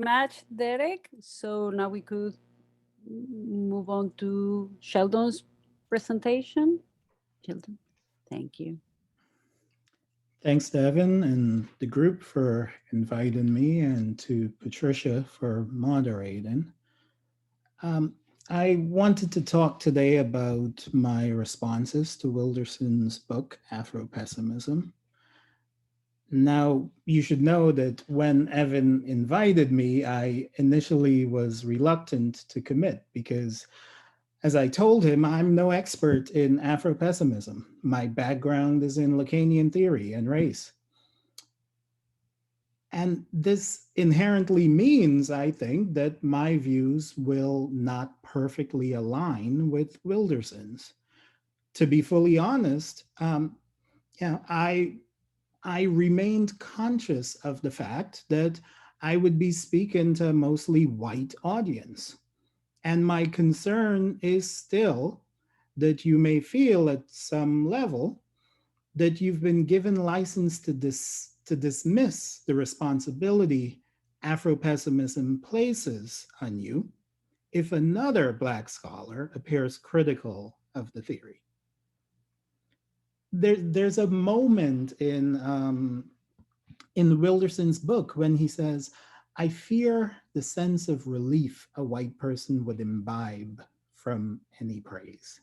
Much, Derek. So now we could move on to Sheldon's presentation. Sheldon, thank you. Thanks to Evan and the group for inviting me, and to Patricia for moderating. Um, I wanted to talk today about my responses to Wilderson's book, Afropessimism. Now, you should know that when Evan invited me, I initially was reluctant to commit because, as I told him, I'm no expert in Afropessimism. My background is in Lacanian theory and race. And this inherently means, I think, that my views will not perfectly align with Wilderson's. To be fully honest, I remained conscious of the fact that I would be speaking to a mostly white audience. And my concern is still that you may feel at some level that you've been given license to dismiss the responsibility Afropessimism places on you if another Black scholar appears critical of the theory. There's a moment in Wilderson's book when he says, "I fear the sense of relief a white person would imbibe from any praise."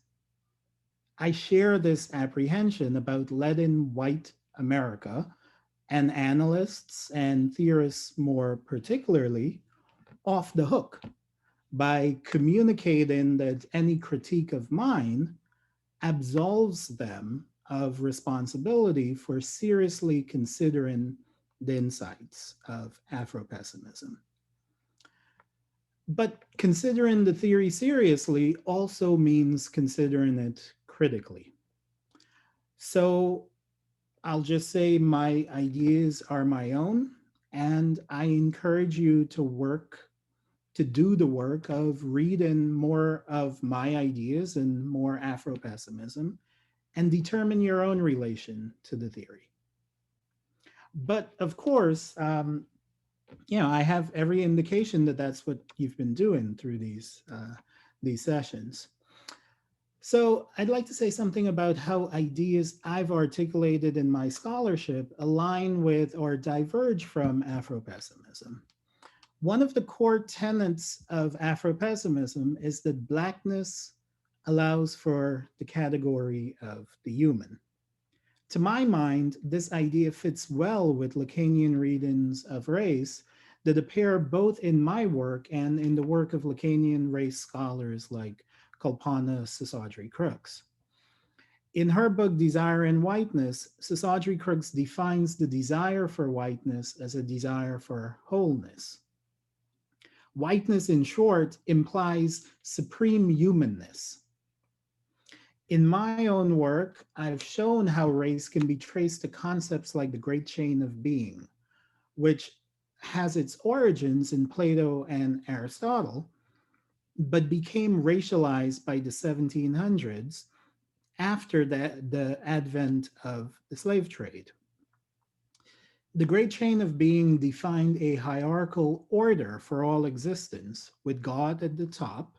I share this apprehension about letting white America, and analysts and theorists more particularly, off the hook by communicating that any critique of mine absolves them of responsibility for seriously considering the insights of Afropessimism. But considering the theory seriously also means considering it critically. So I'll just say my ideas are my own, and I encourage you to do the work of reading more of my ideas and more Afropessimism and determine your own relation to the theory. But of course, I have every indication that that's what you've been doing through these sessions. So I'd like to say something about how ideas I've articulated in my scholarship align with or diverge from Afropessimism. One of the core tenets of Afropessimism is that Blackness allows for the category of the human. To my mind, this idea fits well with Lacanian readings of race that appear both in my work and in the work of Lacanian race scholars like Kalpana Sesodri Crooks. In her book Desire and Whiteness, Sesodri Crooks defines the desire for whiteness as a desire for wholeness. Whiteness, in short, implies supreme humanness. In my own work, I've shown how race can be traced to concepts like the Great Chain of Being, which has its origins in Plato and Aristotle, but became racialized by the 1700s after the advent of the slave trade. The Great Chain of Being defined a hierarchical order for all existence, with God at the top,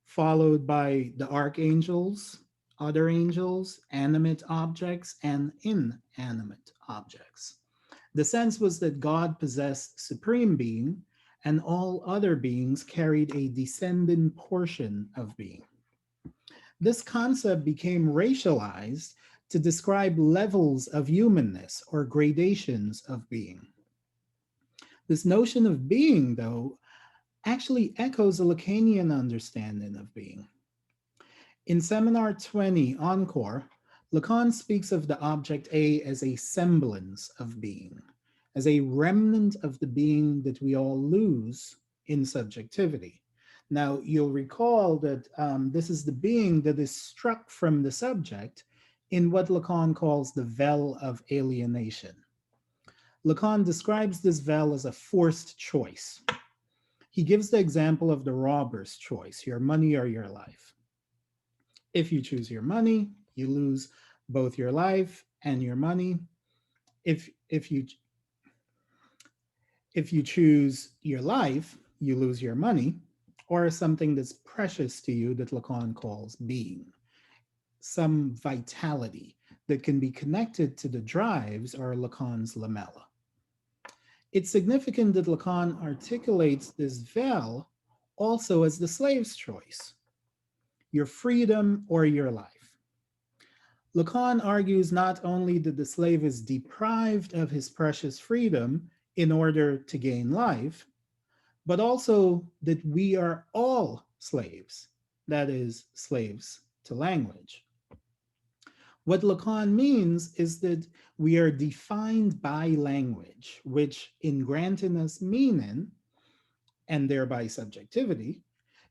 followed by the archangels, other angels, animate objects, and inanimate objects. The sense was that God possessed supreme being, and all other beings carried a descending portion of being. This concept became racialized to describe levels of humanness or gradations of being. This notion of being, though, actually echoes a Lacanian understanding of being. In Seminar 20, Encore, Lacan speaks of the object A as a semblance of being, as a remnant of the being that we all lose in subjectivity. Now, you'll recall that this is the being that is struck from the subject in what Lacan calls the veil of alienation. Lacan describes this veil as a forced choice. He gives the example of the robber's choice, your money or your life. If you choose your money, you lose both your life and your money. If you If you choose your life, you lose your money, or something that's precious to you that Lacan calls being, some vitality that can be connected to the drives or Lacan's lamella. It's significant that Lacan articulates this veil also as the slave's choice, your freedom or your life. Lacan argues not only that the slave is deprived of his precious freedom in order to gain life, but also that we are all slaves, that is, slaves to language. What Lacan means is that we are defined by language, which, in granting us meaning and thereby subjectivity,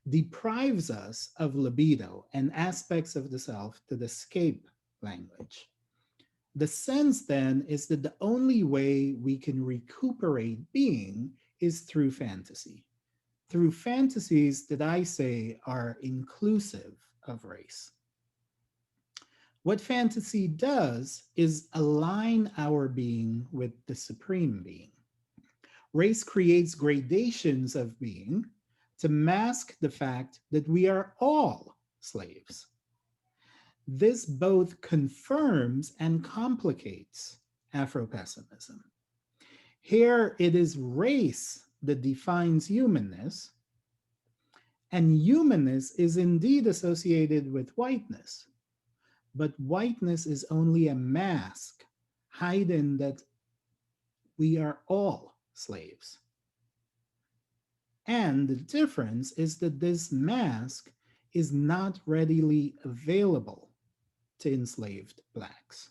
deprives us of libido and aspects of the self that escape language. The sense then is that the only way we can recuperate being is through fantasy, through fantasies that I say are inclusive of race. What fantasy does is align our being with the supreme being. Race creates gradations of being to mask the fact that we are all slaves. This both confirms and complicates Afropessimism. Here it is race that defines humanness, and humanness is indeed associated with whiteness, but whiteness is only a mask hiding that we are all slaves. And the difference is that this mask is not readily available to enslaved Blacks.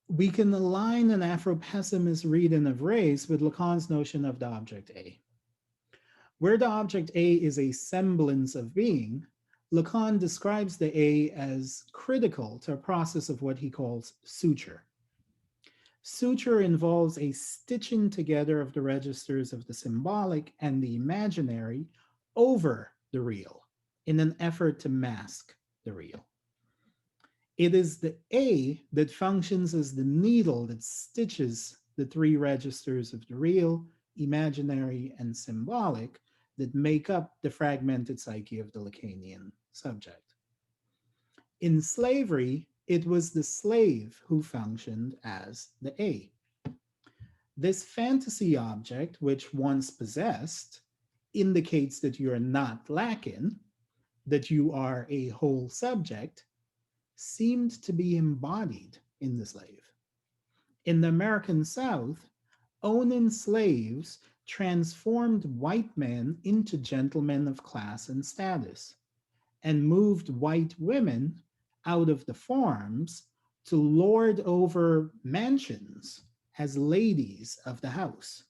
We can align an Afro-pessimist reading of race with Lacan's notion of the object A. Where the object A is a semblance of being, Lacan describes the A as critical to a process of what he calls suture. Suture involves a stitching together of the registers of the symbolic and the imaginary over the real in an effort to mask the real. It is the A that functions as the needle that stitches the three registers of the real, imaginary, and symbolic that make up the fragmented psyche of the Lacanian subject. In slavery, it was the slave who functioned as the A. This fantasy object, which once possessed, indicates that you are not lacking, that you are a whole subject, seemed to be embodied in the slave. In the American South, owning slaves transformed white men into gentlemen of class and status, and moved white women out of the farms to lord over mansions as ladies of the house.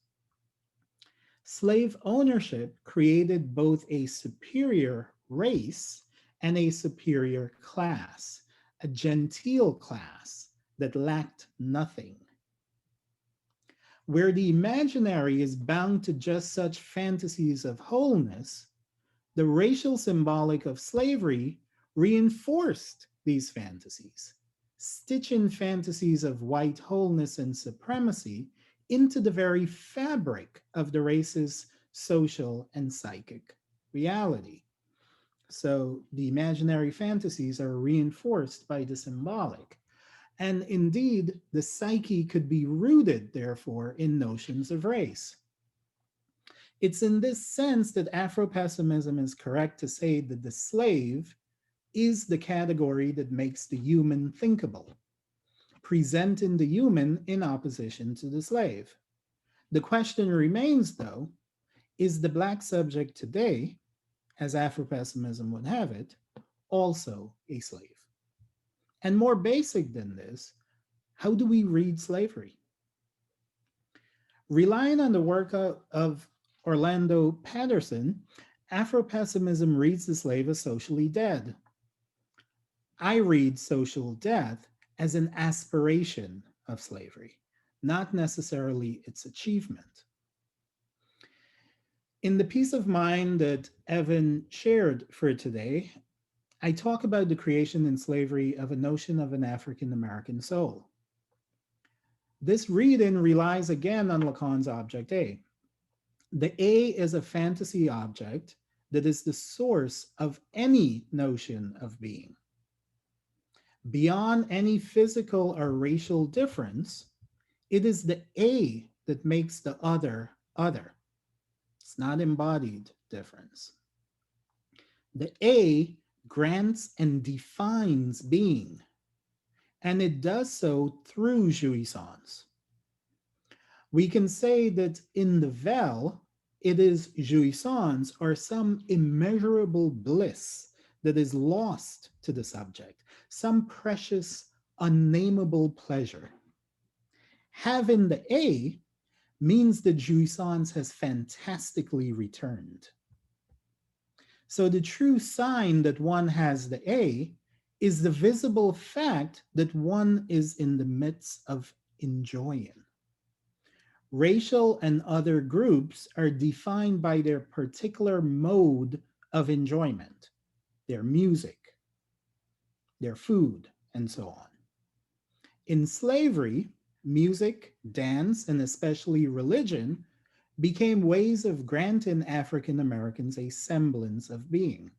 Slave ownership created both a superior race and a superior class, a genteel class that lacked nothing. Where the imaginary is bound to just such fantasies of wholeness, the racial symbolic of slavery reinforced these fantasies, stitching fantasies of white wholeness and supremacy into the very fabric of the race's social and psychic reality. So the imaginary fantasies are reinforced by the symbolic. And indeed, the psyche could be rooted, therefore, in notions of race. It's in this sense that Afropessimism is correct to say that the slave is the category that makes the human thinkable, presenting the human in opposition to the slave. The question remains, though, is the Black subject today, as Afropessimism would have it, also a slave? And more basic than this, how do we read slavery? Relying on the work of Orlando Patterson, Afropessimism reads the slave as socially dead. I read social death as an aspiration of slavery, not necessarily its achievement. In the peace of mind that Evan shared for today, I talk about the creation in slavery of a notion of an African American soul. This reading relies again on Lacan's object A. The A is a fantasy object that is the source of any notion of being. Beyond any physical or racial difference, it is the A that makes the other other. It's not embodied difference. The A grants and defines being, and it does so through jouissance. We can say that in the Veil, it is jouissance or some immeasurable bliss that is lost to the subject, some precious, unnameable pleasure. Having the A means that jouissance has fantastically returned. So the true sign that one has the A is the visible fact that one is in the midst of enjoying. Racial and other groups are defined by their particular mode of enjoyment, their music, their food, and so on. In slavery, music, dance, and especially religion became ways of granting African Americans a semblance of being.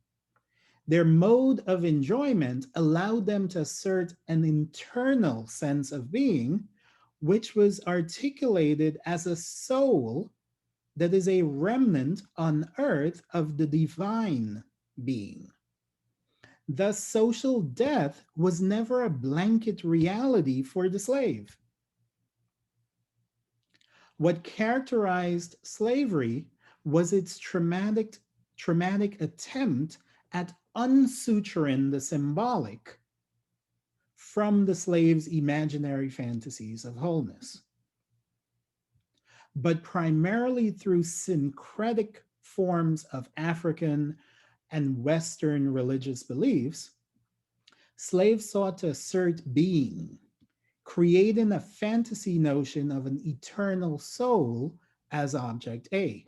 Their mode of enjoyment allowed them to assert an internal sense of being, which was articulated as a soul that is a remnant on earth of the divine being. Thus, social death was never a blanket reality for the slave. What characterized slavery was its traumatic attempt at unsuturing the symbolic from the slave's imaginary fantasies of wholeness. But primarily through syncretic forms of African and Western religious beliefs, slaves sought to assert being, creating a fantasy notion of an eternal soul as object A.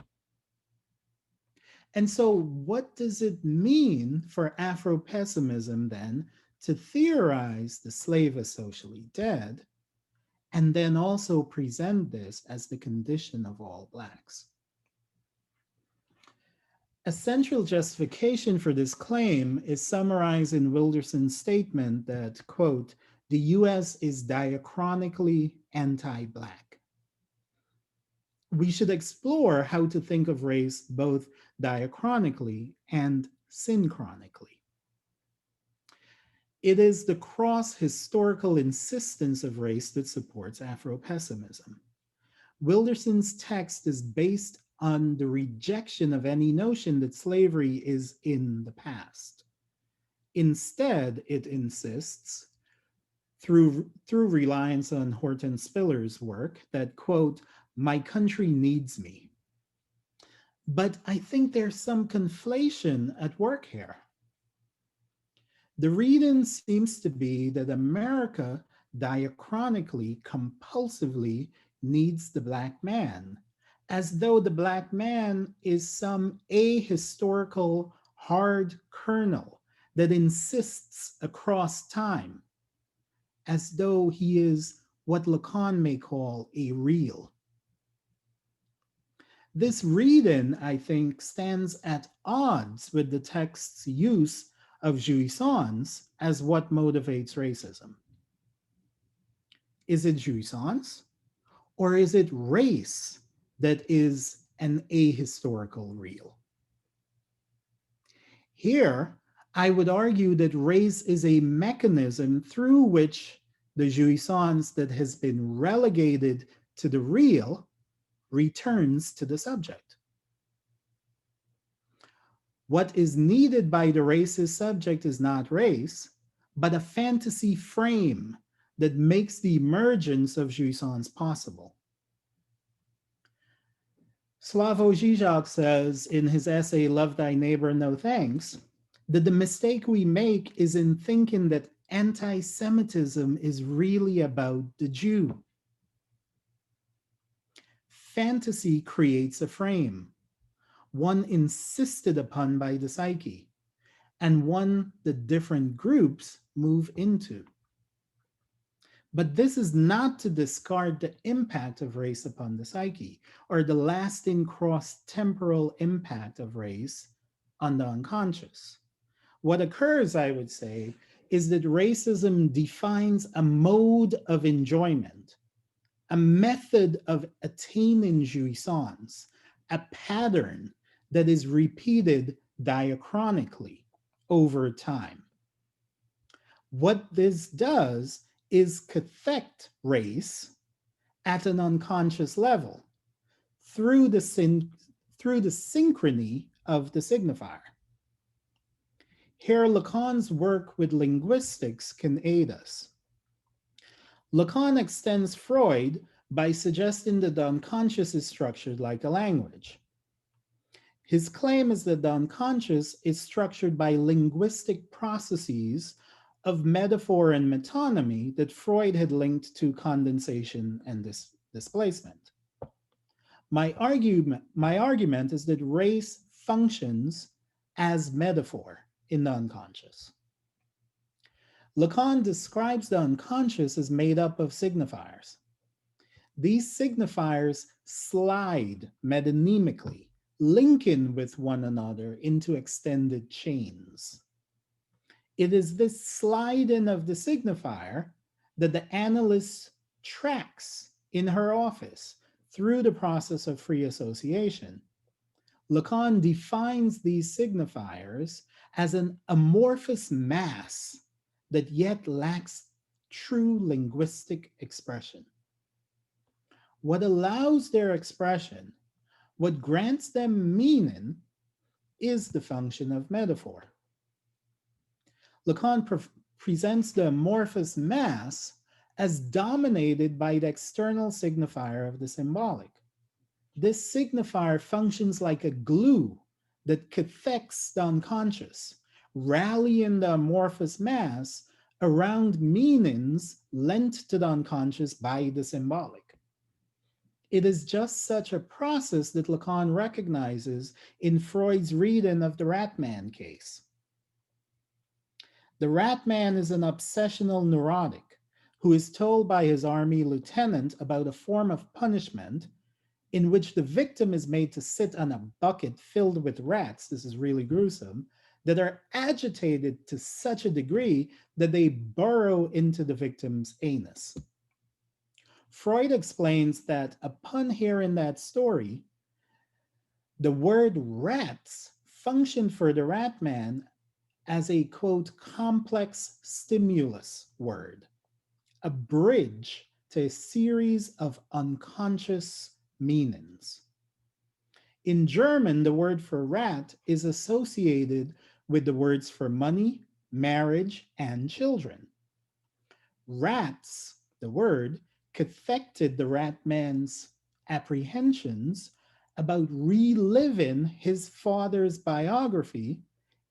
And so, what does it mean for Afropessimism then to theorize the slave as socially dead and then also present this as the condition of all Blacks? A central justification for this claim is summarized in Wilderson's statement that, quote, the US is diachronically anti-Black. We should explore how to think of race both diachronically and synchronically. It is the cross-historical insistence of race that supports Afropessimism. Wilderson's text is based on the rejection of any notion that slavery is in the past. Instead, it insists, through reliance on Horton Spiller's work, that, quote, my country needs me. But I think there's some conflation at work here. The reading seems to be that America diachronically, compulsively needs the Black man, as though the Black man is some ahistorical hard kernel that insists across time, as though he is what Lacan may call a real. This reading, I think, stands at odds with the text's use of jouissance as what motivates racism. Is it jouissance, or is it race that is an ahistorical real? Here, I would argue that race is a mechanism through which the jouissance that has been relegated to the real returns to the subject. What is needed by the racist subject is not race, but a fantasy frame that makes the emergence of jouissance possible. Slavoj Žižek says in his essay, Love Thy Neighbor, No Thanks, that the mistake we make is in thinking that anti-Semitism is really about the Jew. Fantasy creates a frame, one insisted upon by the psyche, and one that different groups move into. But this is not to discard the impact of race upon the psyche or the lasting cross temporal impact of race on the unconscious. What occurs, I would say, is that racism defines a mode of enjoyment, a method of attaining jouissance, a pattern that is repeated diachronically over time. What this does is cathect race at an unconscious level through through the synchrony of the signifier. Here, Lacan's work with linguistics can aid us. Lacan extends Freud by suggesting that the unconscious is structured like a language. His claim is that the unconscious is structured by linguistic processes of metaphor and metonymy that Freud had linked to condensation and displacement. My argument is that race functions as metaphor in the unconscious. Lacan describes the unconscious as made up of signifiers. These signifiers slide metonymically, linking with one another into extended chains. It is this sliding of the signifier that the analyst tracks in her office through the process of free association. Lacan defines these signifiers as an amorphous mass that yet lacks true linguistic expression. What allows their expression, what grants them meaning, is the function of metaphor. Lacan presents the amorphous mass as dominated by the external signifier of the symbolic. This signifier functions like a glue that cathects the unconscious, rallying the amorphous mass around meanings lent to the unconscious by the symbolic. It is just such a process that Lacan recognizes in Freud's reading of the Ratman case. The Ratman is an obsessional neurotic who is told by his army lieutenant about a form of punishment in which the victim is made to sit on a bucket filled with rats, this is really gruesome, that are agitated to such a degree that they burrow into the victim's anus. Freud explains that upon hearing that story, the word rats functioned for the Ratman as a, quote, complex stimulus word, a bridge to a series of unconscious meanings. In German, the word for rat is associated with the words for money, marriage, and children. Rats, the word, cathected the Ratman's apprehensions about reliving his father's biography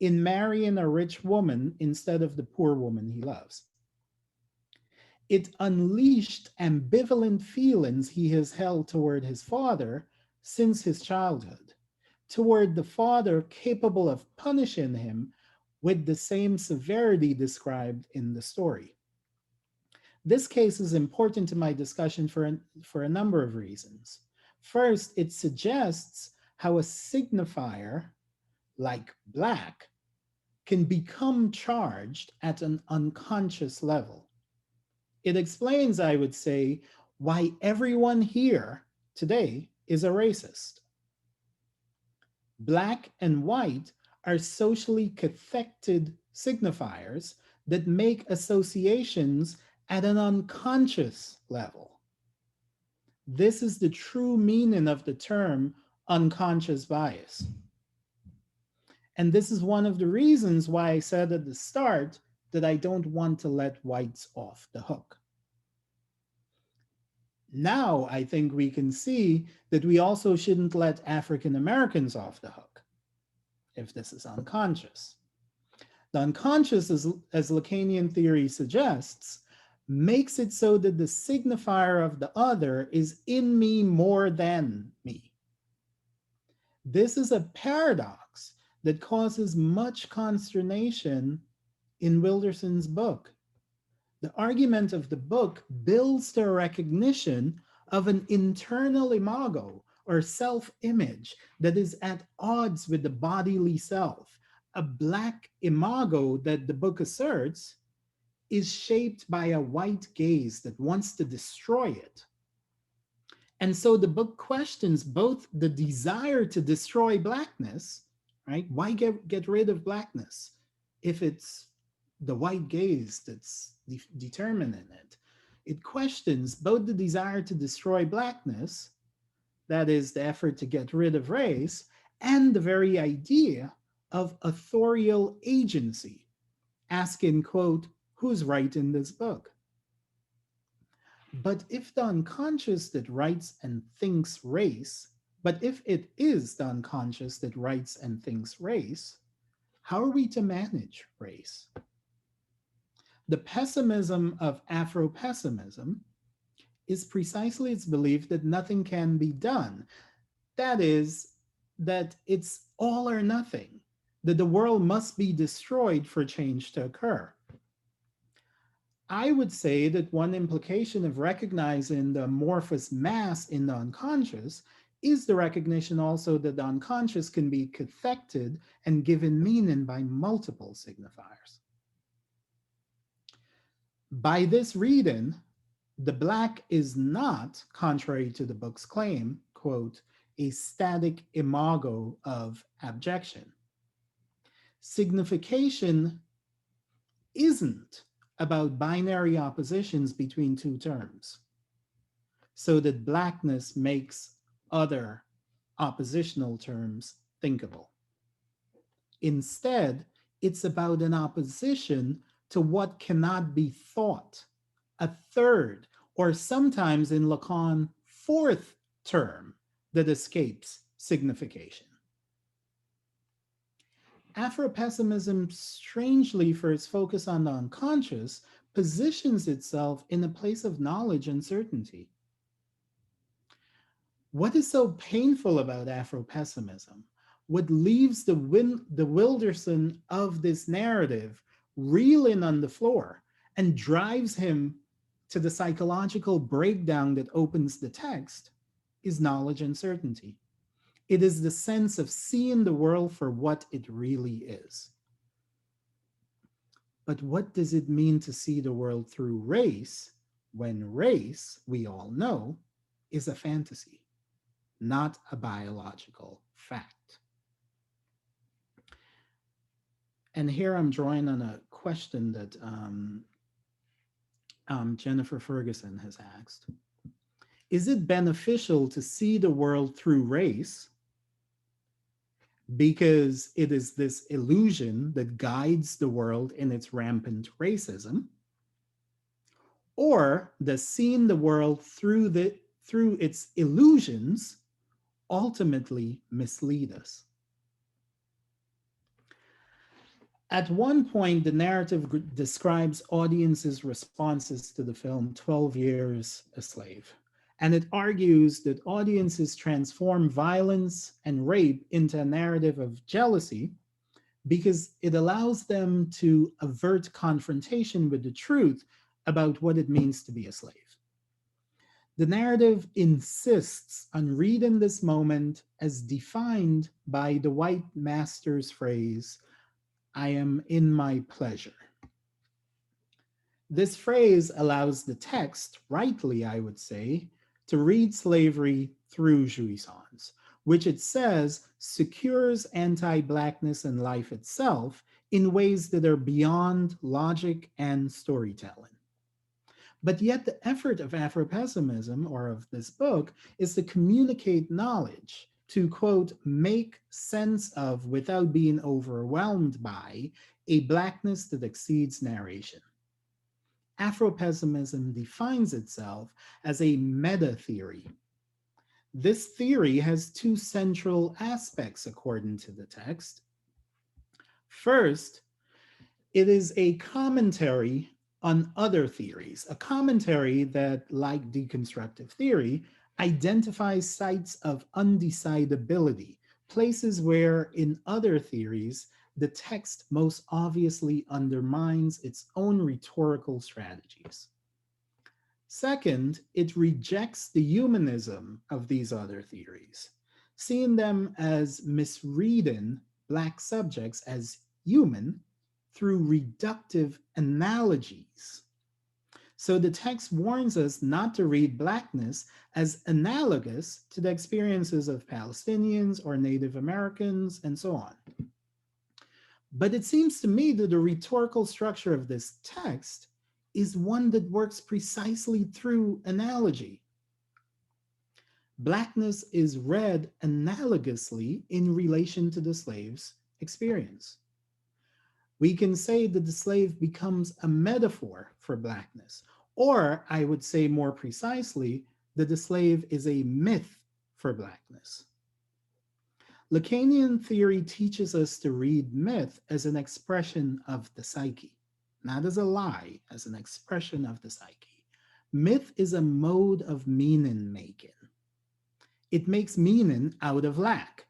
in marrying a rich woman instead of the poor woman he loves. It unleashed ambivalent feelings he has held toward his father since his childhood, toward the father capable of punishing him with the same severity described in the story. This case is important to my discussion for a number of reasons. First, it suggests how a signifier, like black, can become charged at an unconscious level. It explains, I would say, why everyone here today is a racist. Black and white are socially cathected signifiers that make associations at an unconscious level. This is the true meaning of the term unconscious bias. And this is one of the reasons why I said at the start that I don't want to let whites off the hook. Now I think we can see that we also shouldn't let African Americans off the hook if this is unconscious. The unconscious, as Lacanian theory suggests, makes it so that the signifier of the other is in me more than me. This is a paradox that causes much consternation in Wilderson's book. The argument of the book builds the recognition of an internal imago or self-image that is at odds with the bodily self. A black imago that the book asserts is shaped by a white gaze that wants to destroy it. And so the book questions both the desire to destroy blackness, right? Why get rid of blackness if it's the white gaze that's determining it? It questions both the desire to destroy blackness, that is the effort to get rid of race, and the very idea of authorial agency, asking, quote, who's right in this book? But if the unconscious that writes and thinks race, but if it is the unconscious that writes and thinks race, how are we to manage race? The pessimism of Afropessimism is precisely its belief that nothing can be done. That is, that it's all or nothing, that the world must be destroyed for change to occur. I would say that one implication of recognizing the amorphous mass in the unconscious is the recognition also that the unconscious can be cathected and given meaning by multiple signifiers. By this reading, the black is not, contrary to the book's claim, quote, a static imago of abjection. Signification isn't about binary oppositions between two terms, so that blackness makes other oppositional terms thinkable. Instead, it's about an opposition to what cannot be thought, a third, or sometimes in Lacan, fourth term that escapes signification. Afropessimism, strangely for its focus on the unconscious, positions itself in a place of knowledge and certainty. What is so painful about Afropessimism? What leaves the Wilderson of this narrative reeling on the floor and drives him to the psychological breakdown that opens the text is knowledge and certainty. It is the sense of seeing the world for what it really is. But what does it mean to see the world through race when race, we all know, is a fantasy, not a biological fact? And here I'm drawing on a question that Jennifer Ferguson has asked. Is it beneficial to see the world through race because it is this illusion that guides the world in its rampant racism? Or does seeing the world through its illusions ultimately mislead us? At one point, the narrative describes audiences' responses to the film 12 Years a Slave. And it argues that audiences transform violence and rape into a narrative of jealousy because it allows them to avert confrontation with the truth about what it means to be a slave. The narrative insists on reading this moment as defined by the white master's phrase, I am in my pleasure. This phrase allows the text, rightly I would say, to read slavery through jouissance, which it says secures anti-Blackness and life itself in ways that are beyond logic and storytelling. But yet the effort of Afropessimism, or of this book, is to communicate knowledge, to, quote, make sense of without being overwhelmed by a Blackness that exceeds narration. Afropessimism defines itself as a meta theory. This theory has two central aspects according to the text. First, it is a commentary on other theories, a commentary that, like deconstructive theory, identifies sites of undecidability, places where in other theories the text most obviously undermines its own rhetorical strategies. Second, it rejects the humanism of these other theories, seeing them as misreading Black subjects as human through reductive analogies. So the text warns us not to read Blackness as analogous to the experiences of Palestinians or Native Americans and so on. But it seems to me that the rhetorical structure of this text is one that works precisely through analogy. Blackness is read analogously in relation to the slave's experience. We can say that the slave becomes a metaphor for Blackness, or I would say more precisely that the slave is a myth for Blackness. Lacanian theory teaches us to read myth as an expression of the psyche, not as a lie, as an expression of the psyche. Myth is a mode of meaning making. It makes meaning out of lack.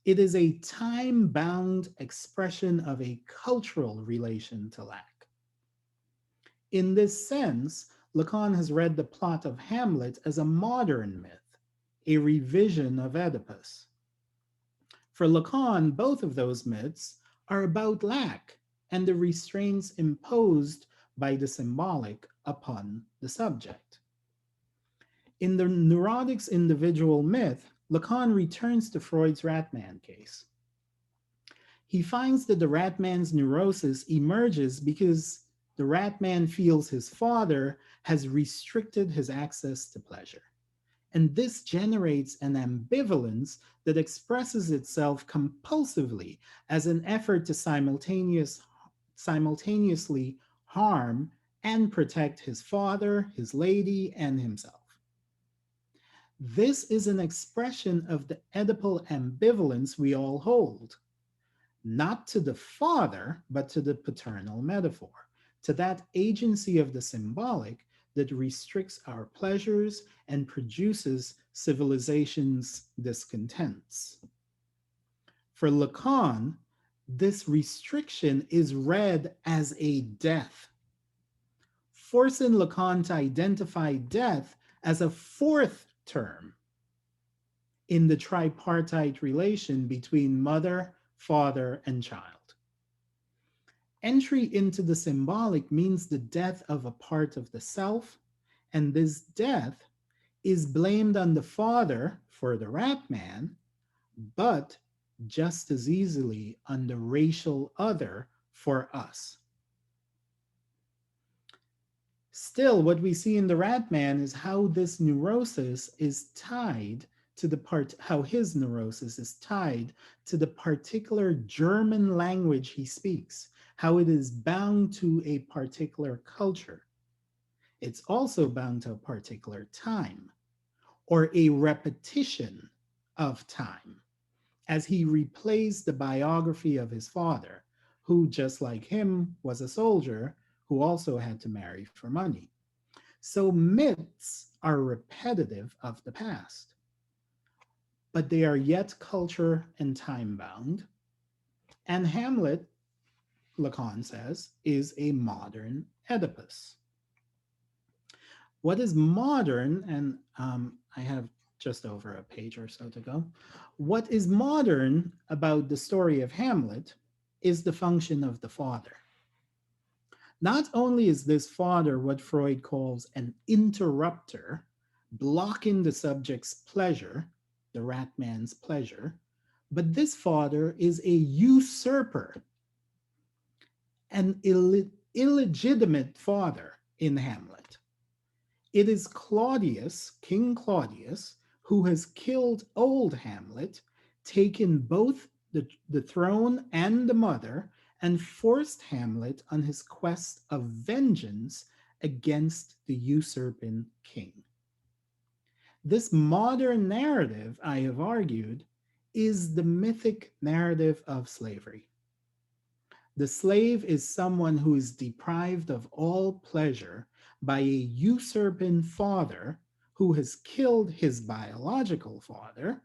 It is a time bound expression of a cultural relation to lack. In this sense, Lacan has read the plot of Hamlet as a modern myth, a revision of Oedipus. For Lacan, both of those myths are about lack and the restraints imposed by the symbolic upon the subject. In the neurotic's individual myth, Lacan returns to Freud's Ratman case. He finds that the Ratman's neurosis emerges because the Ratman feels his father has restricted his access to pleasure. And this generates an ambivalence that expresses itself compulsively as an effort to simultaneously harm and protect his father, his lady, and himself. This is an expression of the Oedipal ambivalence we all hold, not to the father, but to the paternal metaphor, to that agency of the symbolic that restricts our pleasures and produces civilization's discontents. For Lacan, this restriction is read as a death, forcing Lacan to identify death as a fourth term in the tripartite relation between mother, father, and child. Entry into the symbolic means the death of a part of the self, and this death is blamed on the father for the Ratman, but just as easily on the racial other for us. Still, what we see in the Ratman is how this neurosis is tied to how his neurosis is tied to the particular German language he speaks, how it is bound to a particular culture. It's also bound to a particular time or a repetition of time as he replays the biography of his father, who, just like him, was a soldier who also had to marry for money. So myths are repetitive of the past, but they are yet culture and time bound. And Hamlet, Lacan says, is a modern Oedipus. What is modern, and I have just over a page or so to go. What is modern about the story of Hamlet is the function of the father. Not only is this father what Freud calls an interrupter, blocking the subject's pleasure, the Ratman's pleasure, but this father is a usurper, an illegitimate father in Hamlet. It is Claudius, King Claudius, who has killed old Hamlet, taken both the throne and the mother, and forced Hamlet on his quest of vengeance against the usurping king. This modern narrative, I have argued, is the mythic narrative of slavery. The slave is someone who is deprived of all pleasure by a usurping father who has killed his biological father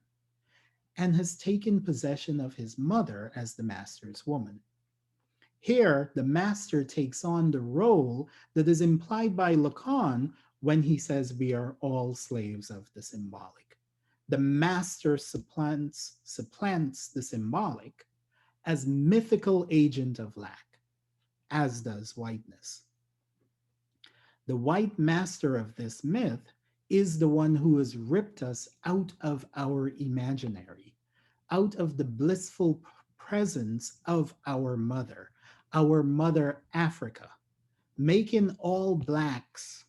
and has taken possession of his mother as the master's woman. Here, the master takes on the role that is implied by Lacan when he says we are all slaves of the symbolic. The master supplants the symbolic as mythical agent of lack, as does whiteness. The white master of this myth is the one who has ripped us out of our imaginary, out of the blissful presence of our mother Africa, making all blacks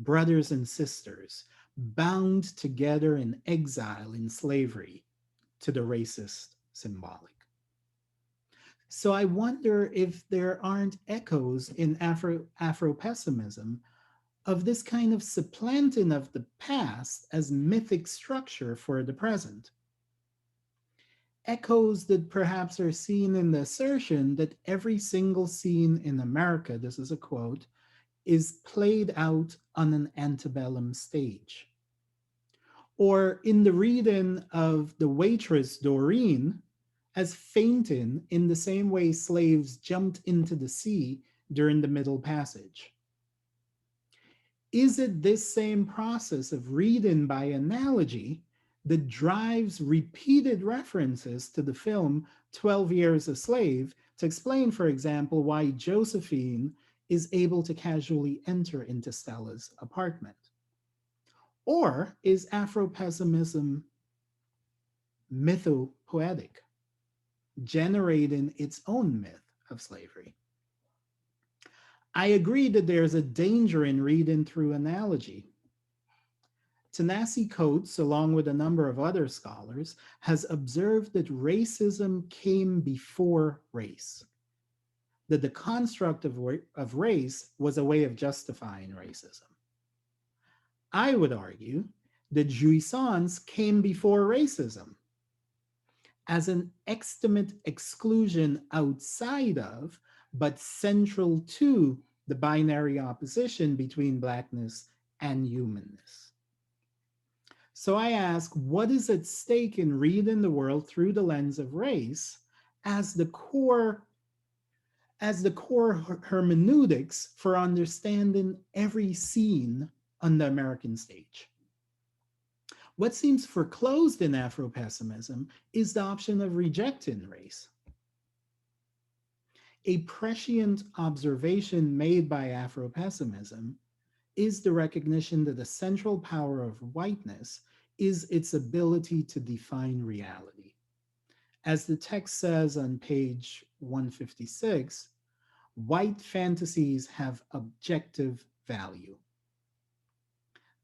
brothers and sisters bound together in exile in slavery to the racist symbolic. So I wonder if there aren't echoes in Afropessimism of this kind of supplanting of the past as mythic structure for the present. Echoes that perhaps are seen in the assertion that every single scene in America, this is a quote, is played out on an antebellum stage. Or in the reading of the waitress Doreen as fainting in the same way slaves jumped into the sea during the Middle Passage. Is it this same process of reading by analogy that drives repeated references to the film 12 Years a Slave to explain, for example, why Josephine is able to casually enter into Stella's apartment? Or is Afropessimism mythopoetic, generating its own myth of slavery? I agree that there's a danger in reading through analogy. Tanasi Coates, along with a number of other scholars, has observed that racism came before race, that the construct of race was a way of justifying racism. I would argue that jouissance came before racism as an extimate exclusion outside of, but central to, the binary opposition between Blackness and humanness. So I ask, what is at stake in reading the world through the lens of race as the core hermeneutics for understanding every scene on the American stage? What seems foreclosed in Afropessimism is the option of rejecting race. A prescient observation made by Afropessimism is the recognition that the central power of whiteness is its ability to define reality. As the text says on page 156, white fantasies have objective value.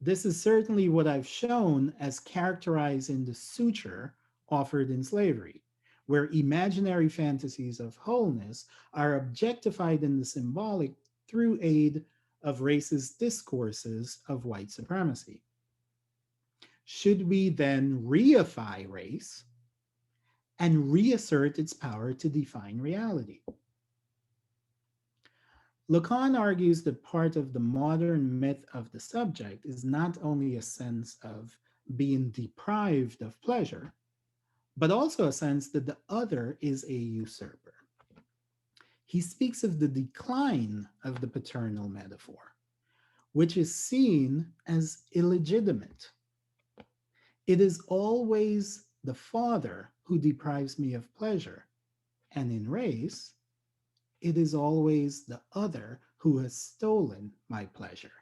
This is certainly what I've shown as characterized in the suture offered in slavery, where imaginary fantasies of wholeness are objectified in the symbolic through aid of racist discourses of white supremacy. Should we then reify race and reassert its power to define reality? Lacan argues that part of the modern myth of the subject is not only a sense of being deprived of pleasure, but also a sense that the other is a usurper. He speaks of the decline of the paternal metaphor, which is seen as illegitimate. It is always the father who deprives me of pleasure, and in race, it is always the other who has stolen my pleasure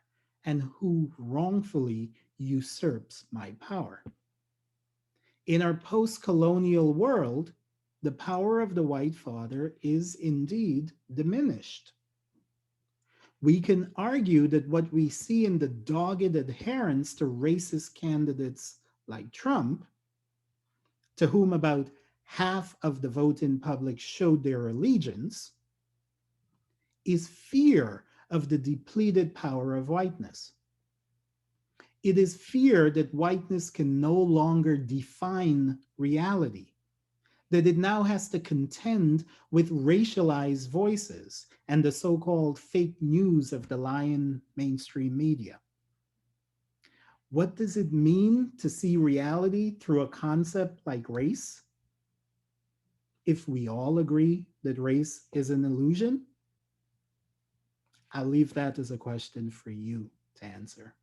and who wrongfully usurps my power. In our post colonial world, the power of the white father is indeed diminished. We can argue that what we see in the dogged adherence to racist candidates like Trump, to whom about half of the voting public showed their allegiance, is fear of the depleted power of whiteness. It is fear that whiteness can no longer define reality, that it now has to contend with racialized voices and the so-called fake news of the lying mainstream media. What does it mean to see reality through a concept like race? If we all agree that race is an illusion, I'll leave that as a question for you to answer.